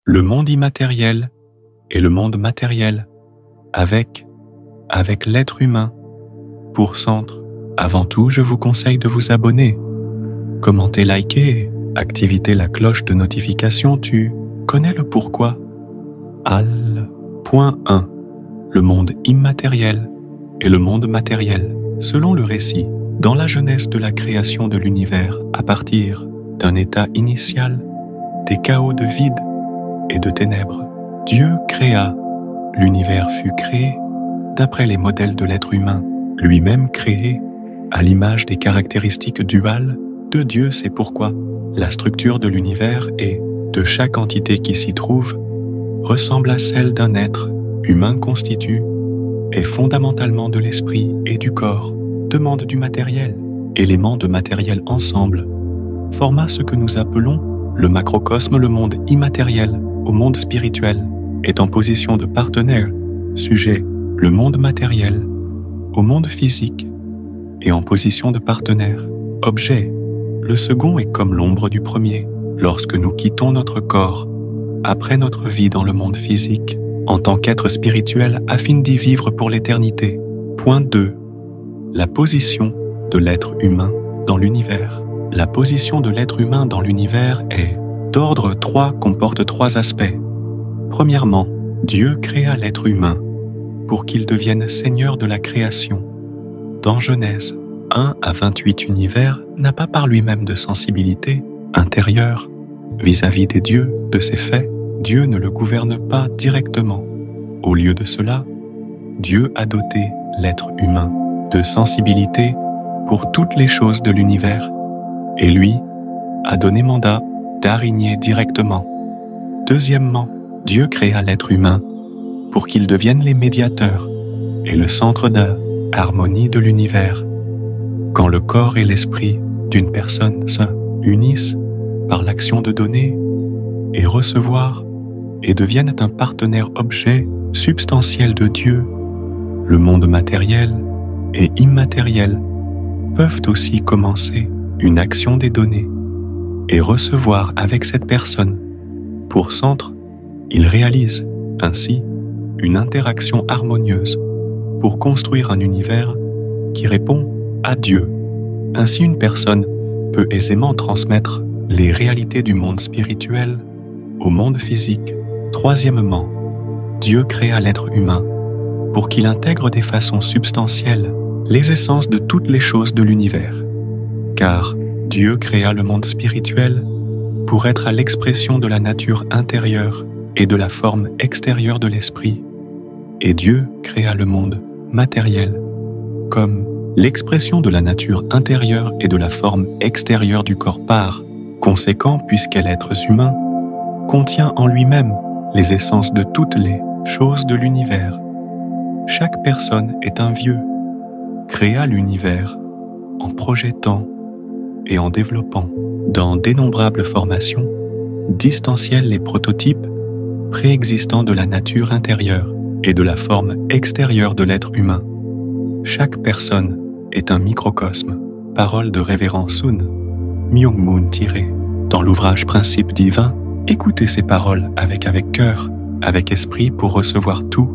le monde immatériel et le monde matériel, avec l'être humain, pour centre. Avant tout, je vous conseille de vous abonner, commenter, liker, activer la cloche de notification. Tu connais le pourquoi. Point 1. Le monde immatériel et le monde matériel. Selon le récit, dans la jeunesse de la création de l'univers, à partir d'un état initial, des chaos de vide et de ténèbres, Dieu créa. L'univers fut créé d'après les modèles de l'être humain, lui-même créé à l'image des caractéristiques duales de Dieu. C'est pourquoi la structure de l'univers et de chaque entité qui s'y trouve ressemble à celle d'un être humain constitue et fondamentalement de l'esprit et du corps, demande du matériel, éléments de matériel ensemble, forma ce que nous appelons le macrocosme. Le monde immatériel au monde spirituel est en position de partenaire, sujet, le monde matériel au monde physique et en position de partenaire, objet. Le second est comme l'ombre du premier. Lorsque nous quittons notre corps, après notre vie dans le monde physique, en tant qu'être spirituel afin d'y vivre pour l'éternité. Point 2. La position de l'être humain dans l'univers. La position de l'être humain dans l'univers est d'ordre 3, comporte 3 aspects. Premièrement, Dieu créa l'être humain pour qu'il devienne seigneur de la création. Dans Genèse 1 à 28, l'univers n'a pas par lui-même de sensibilité intérieure vis-à-vis des dieux, de ses faits. Dieu ne le gouverne pas directement. Au lieu de cela, Dieu a doté l'être humain de sensibilité pour toutes les choses de l'univers et lui a donné mandat d'arigner directement. Deuxièmement, Dieu créa l'être humain pour qu'il devienne les médiateurs et le centre d'harmonie de l'univers. Quand le corps et l'esprit d'une personne se unissent par l'action de donner et recevoir et deviennent un partenaire objet substantiel de Dieu, le monde matériel et immatériel peuvent aussi commencer une action des données et recevoir avec cette personne. Pour centre, ils réalisent ainsi une interaction harmonieuse pour construire un univers qui répond à Dieu. Ainsi, une personne peut aisément transmettre les réalités du monde spirituel au monde physique. Troisièmement, Dieu créa l'être humain pour qu'il intègre des façons substantielles les essences de toutes les choses de l'univers. Car Dieu créa le monde spirituel pour être à l'expression de la nature intérieure et de la forme extérieure de l'esprit. Et Dieu créa le monde matériel comme l'expression de la nature intérieure et de la forme extérieure du corps. Par conséquent, puisqu'est l'être humain contient en lui-même les essences de toutes les choses de l'univers. Chaque personne est un Dieu, créa l'univers en projetant et en développant dans d'innombrables formations distancielles les prototypes préexistants de la nature intérieure et de la forme extérieure de l'être humain. Chaque personne est un microcosme. Parole de révérend Sun Myung Moon tirée dans l'ouvrage Principe divin. Écoutez ces paroles avec cœur, avec esprit pour recevoir tout